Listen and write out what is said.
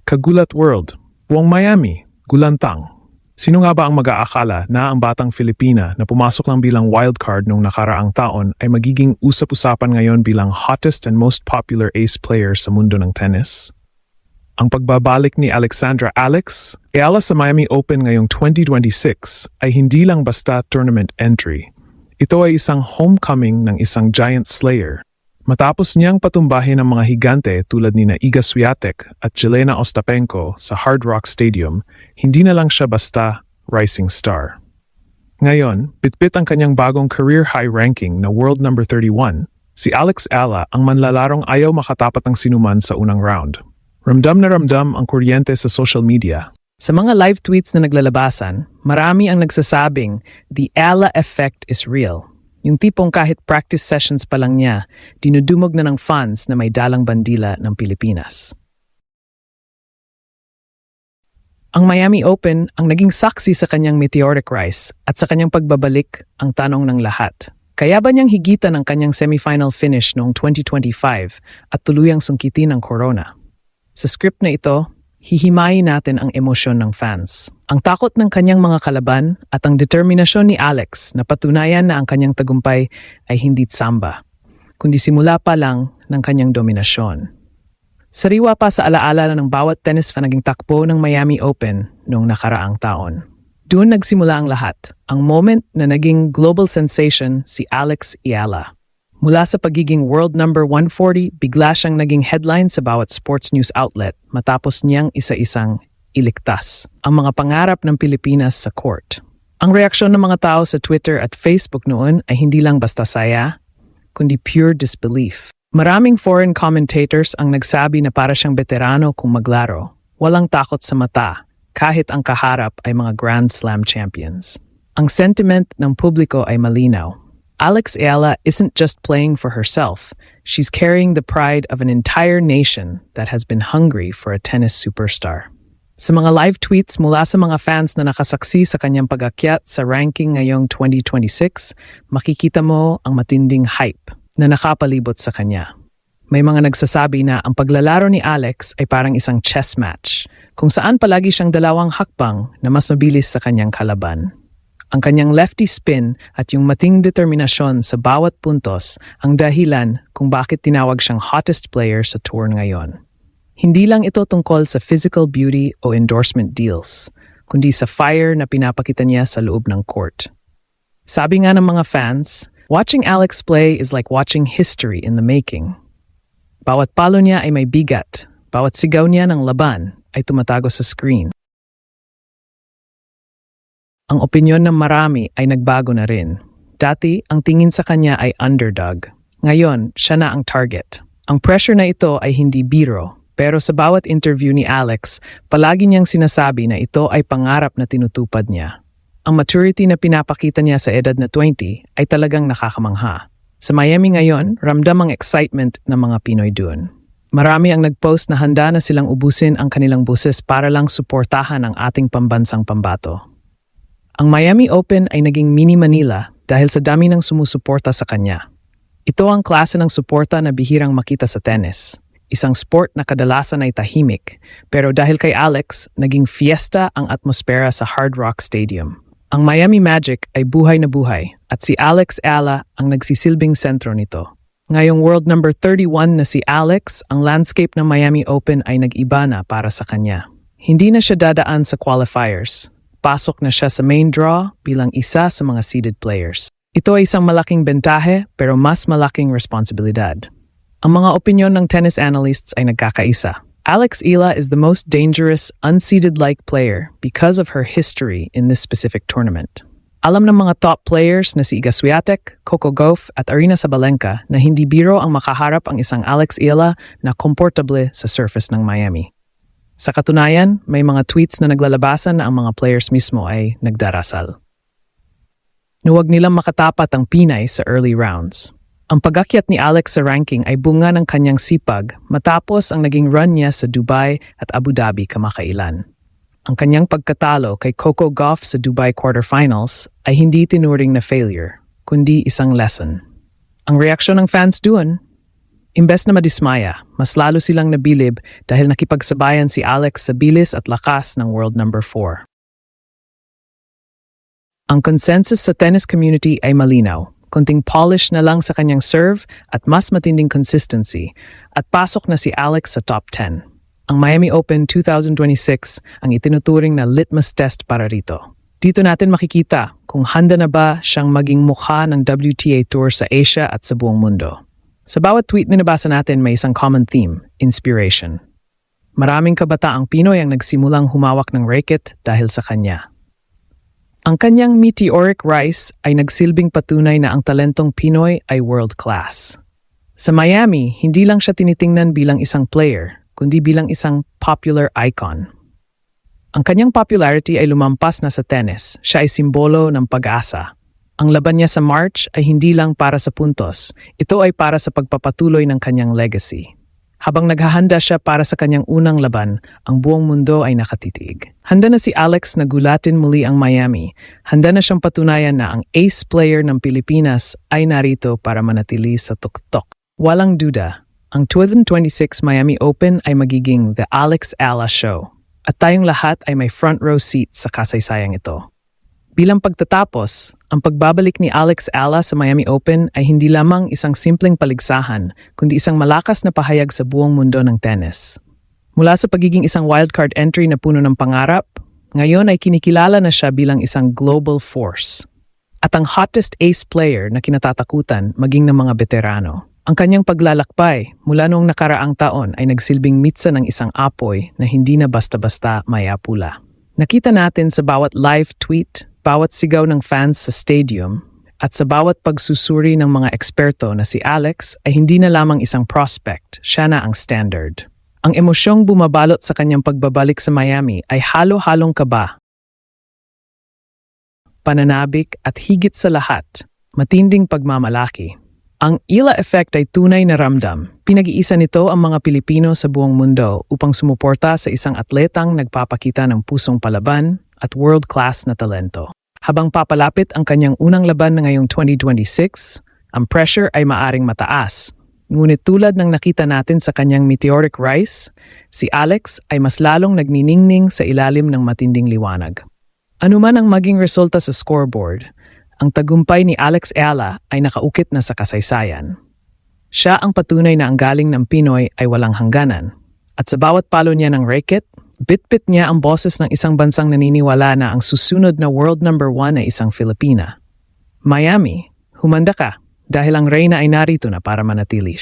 Kagulat World, buong Miami, gulantang. Sino nga ba ang mag-aakala na ang batang Filipina na pumasok lang bilang wildcard nung nakaraang taon ay magiging usap-usapan ngayon bilang hottest and most popular ace player sa mundo ng tennis? Ang pagbabalik ni Alexandra Alex Ayala sa Miami Open ngayong 2026 ay hindi lang basta tournament entry. Ito ay isang homecoming ng isang giant slayer. Matapos niyang patumbahin ang mga higante tulad ni Iga Swiatek at Jelena Ostapenko sa Hard Rock Stadium, hindi na lang siya basta rising star. Ngayon, bitbit ang kanyang bagong career high ranking na world number 31, si Alex Ayala ang manlalarong ayaw makatapat ng sinuman sa unang round. Ramdam na ramdam ang kuryente sa social media. Sa mga live tweets na naglalabasan, marami ang nagsasabing, the Ayala effect is real. Yung tipong kahit practice sessions pa lang niya, dinudumog na ng fans na may dalang bandila ng Pilipinas. Ang Miami Open ang naging saksi sa kanyang meteoric rise at sa kanyang pagbabalik ang tanong ng lahat. Kaya ba niyang higitan ang kanyang semifinal finish noong 2025 at tuluyang sungkitin ang corona? Sa script na ito, hihimayin natin ang emosyon ng fans, ang takot ng kanyang mga kalaban at ang determinasyon ni Alex na patunayan na ang kanyang tagumpay ay hindi tsamba, kundi simula pa lang ng kanyang dominasyon. Sariwa pa sa alaala ng bawat tennis fan naging takbo ng Miami Open noong nakaraang taon. Doon nagsimula ang lahat, ang moment na naging global sensation si Alex Ayala. Mula sa pagiging world number 140, bigla siyang naging headline sa bawat sports news outlet matapos niyang isa-isang iligtas ang mga pangarap ng Pilipinas sa court. Ang reaksyon ng mga tao sa Twitter at Facebook noon ay hindi lang basta saya, kundi pure disbelief. Maraming foreign commentators ang nagsabi na para siyang veterano kung maglaro, walang takot sa mata, kahit ang kaharap ay mga Grand Slam champions. Ang sentiment ng publiko ay malinaw. Alex Ayala isn't just playing for herself, she's carrying the pride of an entire nation that has been hungry for a tennis superstar. Sa mga live tweets mula sa mga fans na nakasaksi sa kanyang pag-akyat sa ranking ngayong 2026, makikita mo ang matinding hype na nakapalibot sa kanya. May mga nagsasabi na ang paglalaro ni Alex ay parang isang chess match, kung saan palagi siyang dalawang hakbang na mas mabilis sa kanyang kalaban. Ang kanyang lefty spin at yung mating determinasyon sa bawat puntos ang dahilan kung bakit tinawag siyang hottest player sa tour ngayon. Hindi lang ito tungkol sa physical beauty o endorsement deals, kundi sa fire na pinapakita niya sa loob ng court. Sabi nga ng mga fans, watching Alex play is like watching history in the making. Bawat palo niya ay may bigat, bawat sigaw niya ng laban ay tumatago sa screen. Ang opinyon ng marami ay nagbago na rin. Dati, ang tingin sa kanya ay underdog. Ngayon, siya na ang target. Ang pressure na ito ay hindi biro, pero sa bawat interview ni Alex, palagi niyang sinasabi na ito ay pangarap na tinutupad niya. Ang maturity na pinapakita niya sa edad na 20 ay talagang nakakamangha. Sa Miami ngayon, ramdam ang excitement ng mga Pinoy doon. Marami ang nagpost na handa na silang ubusin ang kanilang buses para lang suportahan ang ating pambansang pambato. Ang Miami Open ay naging mini Manila dahil sa dami ng sumusuporta sa kanya. Ito ang klase ng suporta na bihirang makita sa tennis. Isang sport na kadalasan ay tahimik, pero dahil kay Alex, naging fiesta ang atmosfera sa Hard Rock Stadium. Ang Miami Magic ay buhay na buhay at si Alex Ayala ang nagsisilbing sentro nito. Ngayong world number 31 na si Alex, ang landscape ng Miami Open ay nag-iba na para sa kanya. Hindi na siya dadaan sa qualifiers. Pasok na siya sa main draw bilang isa sa mga seeded players. Ito ay isang malaking bentahe pero mas malaking responsibilidad. Ang mga opinyon ng tennis analysts ay nagkakaisa. Alex Ayala is the most dangerous, unseeded-like player because of her history in this specific tournament. Alam ng mga top players na si Iga Swiatek, Coco Gauff at Aryna Sabalenka na hindi biro ang makaharap ang isang Alex Ayala na komportable sa surface ng Miami. Sa katunayan, may mga tweets na naglalabasan na ang mga players mismo ay nagdarasal. Huwag nilang makatapat ang Pinay sa early rounds. Ang pag-akyat ni Alex sa ranking ay bunga ng kanyang sipag matapos ang naging run niya sa Dubai at Abu Dhabi kamakailan. Ang kanyang pagkatalo kay Coco Gauff sa Dubai quarterfinals ay hindi tinuring na failure, kundi isang lesson. Ang reaksyon ng fans doon, Imbes na madismaya, mas lalo silang nabilib dahil nakipagsabayan si Alex sa bilis at lakas ng world number 4. Ang consensus sa tennis community ay malinaw. Konting polish na lang sa kanyang serve at mas matinding consistency at pasok na si Alex sa top 10. Ang Miami Open 2026 ang itinuturing na litmus test para rito. Dito natin makikita kung handa na ba siyang maging mukha ng WTA Tour sa Asia at sa buong mundo. Sa bawat tweet na nabasa natin may isang common theme, inspiration. Maraming kabataang Pinoy ang nagsimulang humawak ng racket dahil sa kanya. Ang kanyang meteoric rise ay nagsilbing patunay na ang talentong Pinoy ay world-class. Sa Miami, hindi lang siya tinitingnan bilang isang player, kundi bilang isang popular icon. Ang kanyang popularity ay lumampas na sa tennis. Siya ay simbolo ng pag-asa. Ang laban niya sa March ay hindi lang para sa puntos. Ito ay para sa pagpapatuloy ng kanyang legacy. Habang naghahanda siya para sa kanyang unang laban, ang buong mundo ay nakatitig. Handa na si Alex na gulatin muli ang Miami. Handa na siyang patunayan na ang ace player ng Pilipinas ay narito para manatili sa tuktok. Walang duda, ang 2026 Miami Open ay magiging The Alex Ala Show. At tayong lahat ay may front row seat sa kasaysayang ito. Bilang pagtatapos, ang pagbabalik ni Alex Ala sa Miami Open ay hindi lamang isang simpleng paligsahan, kundi isang malakas na pahayag sa buong mundo ng tennis. Mula sa pagiging isang wildcard entry na puno ng pangarap, ngayon ay kinikilala na siya bilang isang global force. At ang hottest ace player na kinatatakutan maging ng mga veterano. Ang kanyang paglalakbay mula noong nakaraang taon ay nagsilbing mitsa ng isang apoy na hindi na basta-basta mayapula. Nakita natin sa bawat live tweet, bawat sigaw ng fans sa stadium, at sa bawat pagsusuri ng mga eksperto na si Alex ay hindi na lamang isang prospect, siya na ang standard. Ang emosyong bumabalot sa kanyang pagbabalik sa Miami ay halo-halong kaba, pananabik at higit sa lahat, matinding pagmamalaki. Ang Ila effect ay tunay na ramdam. Pinag-iisa nito ang mga Pilipino sa buong mundo upang sumuporta sa isang atletang nagpapakita ng pusong palaban at world-class na talento. Habang papalapit ang kanyang unang laban na ngayong 2026, ang pressure ay maaring mataas. Ngunit tulad ng nakita natin sa kanyang meteoric rise, si Alex ay mas lalong nagniningning sa ilalim ng matinding liwanag. Ano man ang maging resulta sa scoreboard, ang tagumpay ni Alex Ala ay nakaukit na sa kasaysayan. Siya ang patunay na ang galing ng Pinoy ay walang hangganan. At sa bawat palo niya ng racket, bit-bit niya ang boses ng isang bansang naniniwala na ang susunod na world number 1 ay isang Filipina. Miami, humanda ka dahil ang reyna ay narito na para manatili.